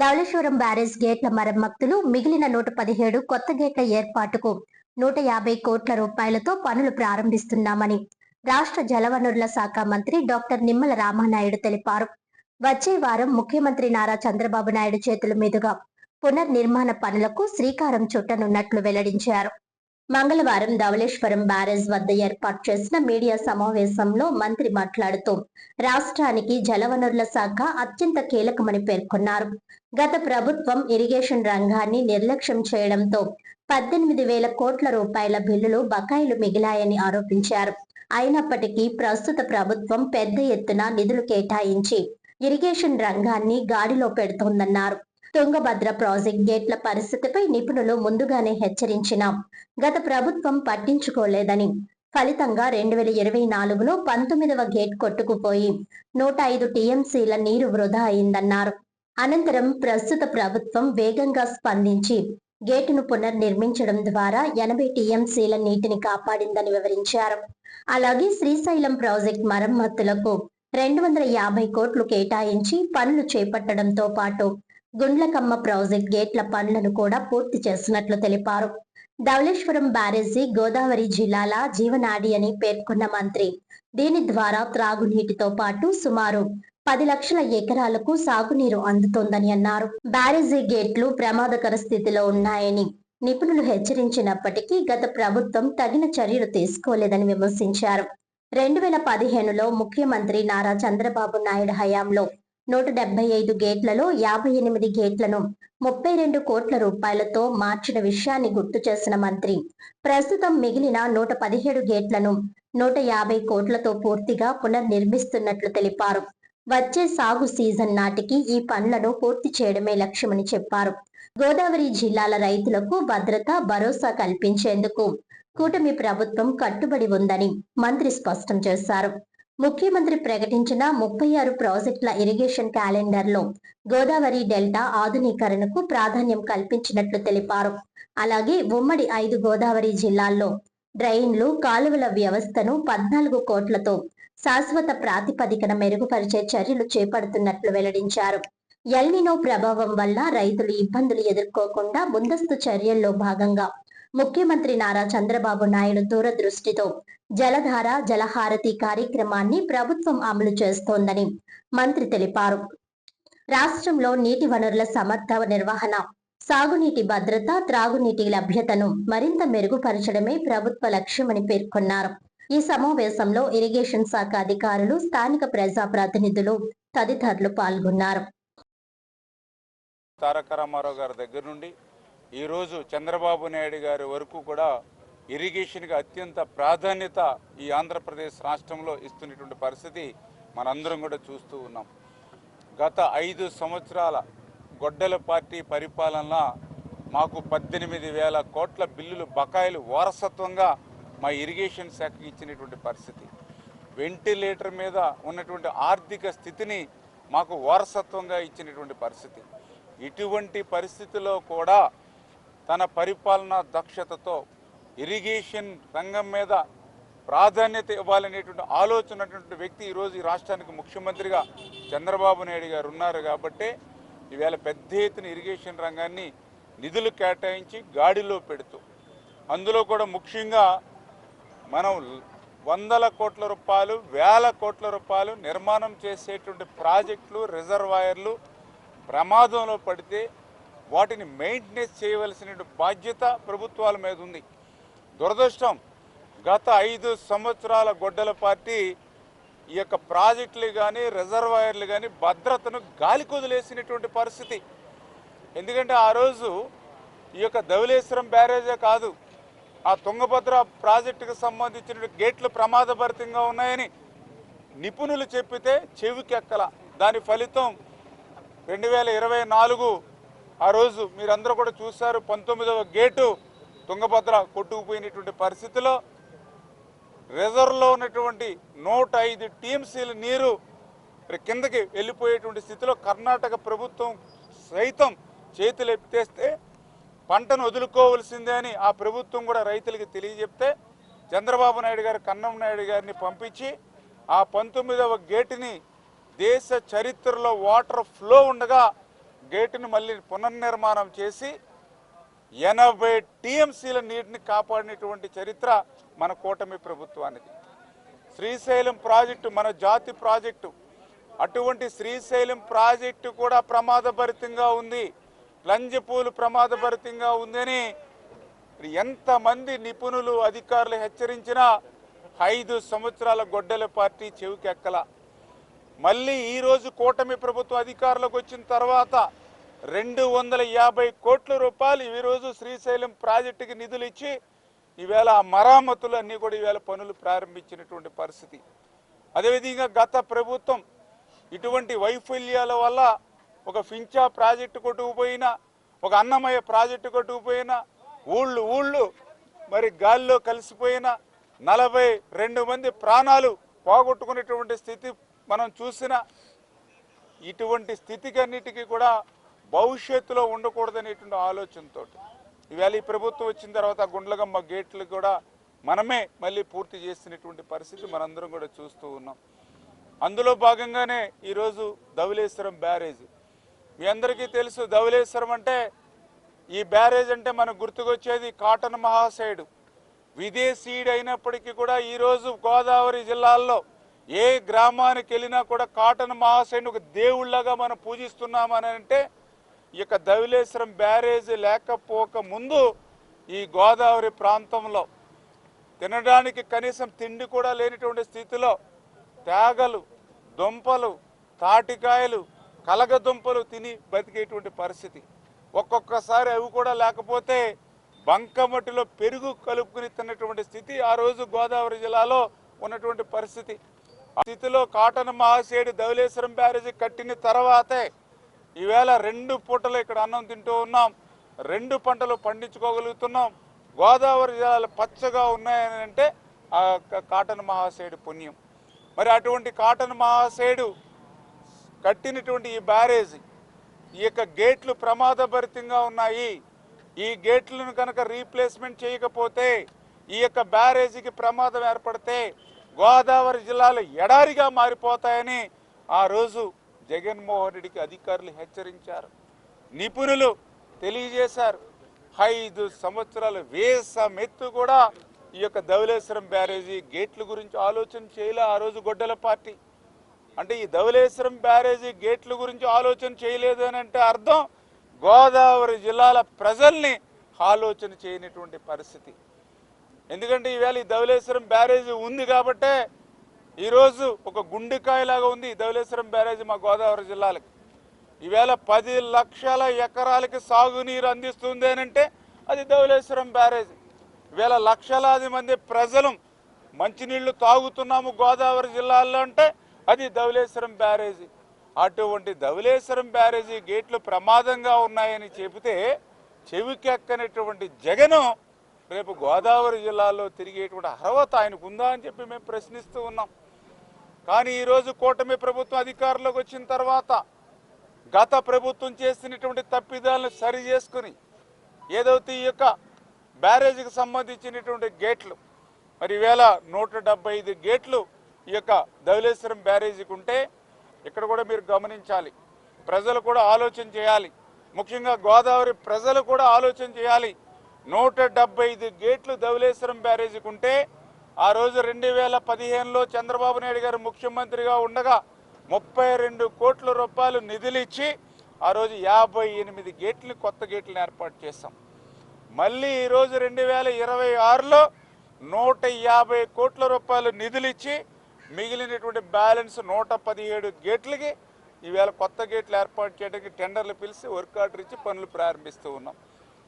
Dhavaleswaram barrage గేట్ల మరమ్మతులు మిగిలిన 117 కొత్త గేట్ల ఏర్పాటుకు 150 కోట్ల రూపాయలతో పనులు ప్రారంభిస్తున్నామని రాష్ట్ర జలవనరుల శాఖ మంత్రి డాక్టర్ నిమ్మల రామానాయుడు తెలిపారు. వచ్చే వారం ముఖ్యమంత్రి నారా చంద్రబాబు నాయుడు చేతుల మీదుగా పునర్నిర్మాణ పనులకు శ్రీకారం చుట్టనున్నట్లు వెల్లడించారు. మంగళవారం ధవళేశ్వరం బ్యారేజ్ వద్ద ఏర్పాటు చేసిన మీడియా సమావేశంలో మంత్రి మాట్లాడుతూ రాష్ట్రానికి జలవనరుల శాఖ అత్యంత కీలకమని పేర్కొన్నారు. గత ప్రభుత్వం ఇరిగేషన్ రంగాన్ని నిర్లక్ష్యం చేయడంతో 18,000 కోట్ల రూపాయల బిల్లులు బకాయిలు మిగిలాయని ఆరోపించారు. అయినప్పటికీ ప్రస్తుత ప్రభుత్వం పెద్ద ఎత్తున నిధులు కేటాయించి ఇరిగేషన్ రంగాన్ని గాడిలో పెడుతోందన్నారు. తుంగభద్ర ప్రాజెక్ట్ గేట్ల పరిస్థితిపై నిపుణులు ముందుగానే హెచ్చరించినా గత ప్రభుత్వం పట్టించుకోలేదని, ఫలితంగా 2024లో 19వ గేట్ కొట్టుకుపోయి 105 టీఎంసీల నీరు వృధా అయిందన్నారు. అనంతరం ప్రస్తుత ప్రభుత్వం వేగంగా స్పందించి గేటును పునర్నిర్మించడం ద్వారా 80 టీఎంసీల నీటిని కాపాడిందని వివరించారు. అలాగే శ్రీశైలం ప్రాజెక్ట్ మరమ్మతులకు 250 కోట్లు కేటాయించి పనులు చేపట్టడంతో పాటు గుండ్లకమ్మ ప్రాజెక్ట్ గేట్ల పనులను కూడా పూర్తి చేసినట్లు తెలిపారు. ధవళేశ్వరం బ్యారేజీ గోదావరి జిల్లాల జీవనాడి అని పేర్కొన్న మంత్రి దీని ద్వారా త్రాగునీటితో పాటు సుమారు 10 లక్షల ఎకరాలకు సాగునీరు అందుతోందని అన్నారు. బ్యారేజీ గేట్లు ప్రమాదకర స్థితిలో ఉన్నాయని నిపుణులు హెచ్చరించినప్పటికీ గత ప్రభుత్వం తగిన చర్యలు తీసుకోలేదని విమర్శించారు. 2015లో ముఖ్యమంత్రి నారా చంద్రబాబు నాయుడు హయాంలో 175 గేట్లలో 58 గేట్లను 32 కోట్ల రూపాయలతో మార్చిన విషయాన్ని గుర్తు చేసిన మంత్రి ప్రస్తుతం మిగిలిన 117 గేట్లను 150 కోట్లతో పూర్తిగా పునర్నిర్మిస్తున్నట్లు తెలిపారు. వచ్చే సాగు సీజన్ నాటికి ఈ పనులను పూర్తి చేయడమే లక్ష్యమని చెప్పారు. గోదావరి జిల్లాల రైతులకు భద్రత, భరోసా కల్పించేందుకు కూటమి ప్రభుత్వం కట్టుబడి ఉందని మంత్రి స్పష్టం చేశారు. ముఖ్యమంత్రి ప్రకటించిన 36 ప్రాజెక్టుల ఇరిగేషన్ క్యాలెండర్లో గోదావరి డెల్టా ఆధునీకరణకు ప్రాధాన్యం కల్పించినట్లు తెలిపారు. అలాగే ఉమ్మడి 5 గోదావరి జిల్లాల్లో డ్రైన్లు, కాలువల వ్యవస్థను 14 కోట్లతో శాశ్వత ప్రాతిపదికన మెరుగుపరిచే చర్యలు చేపడుతున్నట్లు వెల్లడించారు. ఎల్నినో ప్రభావం వల్ల రైతులు ఇబ్బందులు ఎదుర్కోకుండా ముందస్తు చర్యల్లో భాగంగా ముఖ్యమంత్రి నారా చంద్రబాబు నాయుడు దూరదృష్టితో జలధార, జలహారతి కార్యక్రమాన్ని ప్రభుత్వం అమలు చేస్తోందని మంత్రి తెలిపారు. రాష్ట్రంలో నీటి వనరుల సమర్థ నిర్వహణ, సాగునీటి భద్రత, త్రాగునీటి లభ్యతను మరింత మెరుగుపరచడమే ప్రభుత్వ లక్ష్యమని పేర్కొన్నారు. ఈ సమావేశంలో ఇరిగేషన్ శాఖ అధికారులు, స్థానిక ప్రజాప్రతినిధులు తదితరులు పాల్గొన్నారు. తారక రామారావు గారి దగ్గర నుండి ఈరోజు చంద్రబాబు నాయుడు గారి వరకు కూడా ఇరిగేషన్కి అత్యంత ప్రాధాన్యత ఈ ఆంధ్రప్రదేశ్ రాష్ట్రంలో ఇస్తున్నటువంటి పరిస్థితి మనందరం కూడా చూస్తూ ఉన్నాం. గత 5 సంవత్సరాల గొడ్డల పార్టీ పరిపాలన మాకు 18,000 కోట్ల బిల్లులు బకాయిలు వారసత్వంగా మా ఇరిగేషన్ శాఖకి ఇచ్చినటువంటి పరిస్థితి. వెంటిలేటర్ మీద ఉన్నటువంటి ఆర్థిక స్థితిని మాకు వారసత్వంగా ఇచ్చినటువంటి పరిస్థితి. ఇటువంటి పరిస్థితిలో కూడా తన పరిపాలనా దక్షతతో ఇరిగేషన్ రంగం మీద ప్రాధాన్యత ఇవ్వాలనేటువంటి ఆలోచన ఉన్నటువంటి వ్యక్తి ఈరోజు ఈ రాష్ట్రానికి ముఖ్యమంత్రిగా చంద్రబాబు నాయుడు గారు ఉన్నారు. కాబట్టి ఈవేళ పెద్ద ఎత్తున ఇరిగేషన్ రంగాన్ని నిధులు కేటాయించి గాడిలో పెడుతూ, అందులో కూడా ముఖ్యంగా మనం 100 కోట్ల రూపాయలు, 1000 కోట్ల రూపాయలు నిర్మాణం చేసేటువంటి ప్రాజెక్టులు, రిజర్వాయర్లు ప్రమాదంలో పడితే వాటిని మెయింటెనెన్స్ చేయవలసిన బాధ్యత ప్రభుత్వాల మీద ఉంది. దురదృష్టం, గత 5 సంవత్సరాల గొడ్డల పార్టీ ఈ యొక్క ప్రాజెక్టులు కానీ, రిజర్వాయర్లు కానీ భద్రతను గాలి కొదిలేసినటువంటి పరిస్థితి. ఎందుకంటే ఆ రోజు ఈ యొక్క ధవళేశ్వరం బ్యారేజే కాదు, ఆ తుంగభద్ర ప్రాజెక్టుకు సంబంధించిన గేట్లు ప్రమాదభరితంగా ఉన్నాయని నిపుణులు చెప్పితే చెవికెక్కల. దాని ఫలితం 2024 ఆ రోజు మీరందరూ కూడా చూశారు. 19వ గేటు తుంగభద్ర కొట్టుకుపోయినటువంటి పరిస్థితిలో రిజర్వ్లో ఉన్నటువంటి 105 టీఎంసీల నీరు కిందకి వెళ్ళిపోయేటువంటి స్థితిలో కర్ణాటక ప్రభుత్వం సైతం చేతులు ఎత్తేస్తే పంటను వదులుకోవాల్సిందే అని ఆ ప్రభుత్వం కూడా రైతులకు తెలియజెప్తే చంద్రబాబు నాయుడు గారు కన్నం నాయుడు గారిని పంపించి ఆ 19వ గేటుని దేశ చరిత్రలో వాటర్ ఫ్లో ఉండగా గేటును మళ్ళీ పునర్నిర్మాణం చేసి 80 టీఎంసీల నీటిని కాపాడినటువంటి చరిత్ర మన కూటమి ప్రభుత్వానికి. శ్రీశైలం ప్రాజెక్టు మన జాతి ప్రాజెక్టు. అటువంటి శ్రీశైలం ప్రాజెక్టు కూడా ప్రమాదభరితంగా ఉంది, లంజపూలు ప్రమాదభరితంగా ఉందని ఎంతమంది నిపుణులు అధికారులు హెచ్చరించినా 5 సంవత్సరాల గొడ్డల పార్టీ చెవికెక్కల. మళ్ళీ ఈరోజు కూటమి ప్రభుత్వం అధికారులకు వచ్చిన తర్వాత 250 కోట్ల రూపాయలు ఈరోజు శ్రీశైలం ప్రాజెక్టుకి నిధులు ఇచ్చి ఈవేళ ఆ మరామతులు అన్నీ కూడా ఈవేళ పనులు ప్రారంభించినటువంటి పరిస్థితి. అదేవిధంగా గత ప్రభుత్వం ఇటువంటి వైఫల్యాల వల్ల ఒక ఫించా ప్రాజెక్టు కొట్టుకుపోయినా, ఒక అన్నమయ్య ప్రాజెక్టు కొట్టుకుపోయినా, ఊళ్ళు మరి గాల్లో కలిసిపోయినా 42 మంది ప్రాణాలు పోగొట్టుకునేటువంటి స్థితి మనం చూసినా, ఇటువంటి స్థితికన్నిటికీ కూడా భవిష్యత్తులో ఉండకూడదనేటువంటి ఆలోచనతో ఈవేళ ఈ ప్రభుత్వం వచ్చిన తర్వాత గుండ్లగమ్మ గేట్లు కూడా మనమే మళ్ళీ పూర్తి చేసినటువంటి పరిస్థితి మనందరం కూడా చూస్తూ ఉన్నాం. అందులో భాగంగానే ఈరోజు ధవళేశ్వరం బ్యారేజీ. మీ అందరికీ తెలుసు, ధవళేశ్వరం అంటే, ఈ బ్యారేజ్ అంటే మనకు గుర్తుకొచ్చేది కాటన్ మహాశయుడు. విదేశీయుడు అయినప్పటికీ కూడా ఈరోజు గోదావరి జిల్లాల్లో ఏ గ్రామానికి వెళ్ళినా కూడా కాటన్ మహాశయుని ఒక దేవుళ్లాగా మనం పూజిస్తున్నామని అంటే, ఈ యొక్క ధవళేశ్వరం బ్యారేజీ లేకపోక ముందు ఈ గోదావరి ప్రాంతంలో తినడానికి కనీసం తిండి కూడా లేనిటువంటి స్థితిలో తేగలు, దుంపలు, తాటికాయలు, కలగదుంపలు తిని బతికేటువంటి పరిస్థితి. ఒక్కొక్కసారి అవి కూడా లేకపోతే బంకమట్టిలో పెరుగు కలుపుకుని తిన్నటువంటి స్థితి ఆ రోజు గోదావరి జిల్లాలో ఉన్నటువంటి పరిస్థితి. ఆ స్థితిలో కాటన్ మహాశయుడు ధవళేశ్వరం బ్యారేజీ కట్టిన తర్వాతే ఈవేళ 2 పూటలు ఇక్కడ అన్నం తింటూ ఉన్నాం, 2 పంటలు పండించుకోగలుగుతున్నాం. గోదావరి జిల్లాలు పచ్చగా ఉన్నాయని అంటే ఆ కాటన్ మహాశయుడు పుణ్యం. మరి అటువంటి కాటన్ మహాశయుడు కట్టినటువంటి ఈ బ్యారేజీ, ఈ యొక్క గేట్లు ప్రమాదభరితంగా ఉన్నాయి. ఈ గేట్లను కనుక రీప్లేస్మెంట్ చేయకపోతే, ఈ యొక్క బ్యారేజీకి ప్రమాదం ఏర్పడితే గోదావరి జిల్లాలు ఎడారిగా మారిపోతాయని ఆ రోజు జగన్మోహన్ రెడ్డికి అధికారులు హెచ్చరించారు, నిపుణులు తెలియజేశారు. 5 సంవత్సరాలు వేసమెత్తు కూడా ఈ యొక్క ధవళేశ్వరం బ్యారేజీ గేట్ల గురించి ఆలోచన చేయలే ఆ రోజు గొడ్డల పార్టీ. అంటే ఈ ధవళేశ్వరం బ్యారేజీ గేట్ల గురించి ఆలోచన చేయలేదు అని అంటే అర్థం గోదావరి జిల్లాల ప్రజల్ని ఆలోచన చేయనటువంటి పరిస్థితి. ఎందుకంటే ఈవేళ ఈ ధవళేశ్వరం బ్యారేజీ ఉంది కాబట్టే ఈరోజు ఒక గుండెకాయలాగా ఉంది ఈ ధవళేశ్వరం బ్యారేజీ మా గోదావరి జిల్లాలకు. ఈవేళ 10 లక్షల ఎకరాలకి సాగునీరు అందిస్తుంది అని అంటే అది ధవళేశ్వరం బ్యారేజీ. ఈవేళ లక్షలాది మంది ప్రజలు మంచినీళ్లు తాగుతున్నాము గోదావరి జిల్లాల్లో అంటే అది ధవళేశ్వరం బ్యారేజీ. అటువంటి ధవళేశ్వరం బ్యారేజీ గేట్లు ప్రమాదంగా ఉన్నాయని చెబితే చెవికెక్కనటువంటి జగను రేపు గోదావరి జిల్లాలో తిరిగేటువంటి అర్హత ఆయనకు ఉందా అని చెప్పి మేము ప్రశ్నిస్తూ ఉన్నాం. కానీ ఈరోజు కూటమి ప్రభుత్వం అధికారంలోకి వచ్చిన తర్వాత గత ప్రభుత్వం చేసినటువంటి తప్పిదాలను సరి చేసుకుని ఏదైతే ఈ యొక్క బ్యారేజీకి సంబంధించినటువంటి గేట్లు మరి ఈవేళ 175 గేట్లు ఈ యొక్క ధవళేశ్వరం బ్యారేజీకి ఉంటే ఇక్కడ కూడా మీరు గమనించాలి, ప్రజలు కూడా ఆలోచన చేయాలి, ముఖ్యంగా గోదావరి ప్రజలు కూడా ఆలోచన చేయాలి. 175 గేట్లు ధవళేశ్వరం బ్యారేజీకి ఉంటే ఆ రోజు 2015లో చంద్రబాబు నాయుడు గారు ముఖ్యమంత్రిగా ఉండగా 32 కోట్ల రూపాయలు నిధులు ఇచ్చి ఆ రోజు 58 గేట్లు కొత్త గేట్లను ఏర్పాటు చేశాం. మళ్ళీ ఈరోజు 2026లో 150 కోట్ల రూపాయలు నిధులు ఇచ్చి మిగిలినటువంటి బ్యాలెన్స్ 117 గేట్లకి ఈవేళ కొత్త గేట్లు ఏర్పాటు చేయడానికి టెండర్లు పిలిచి వర్క్ ఆర్డర్ ఇచ్చి పనులు ప్రారంభిస్తూ ఉన్నాం.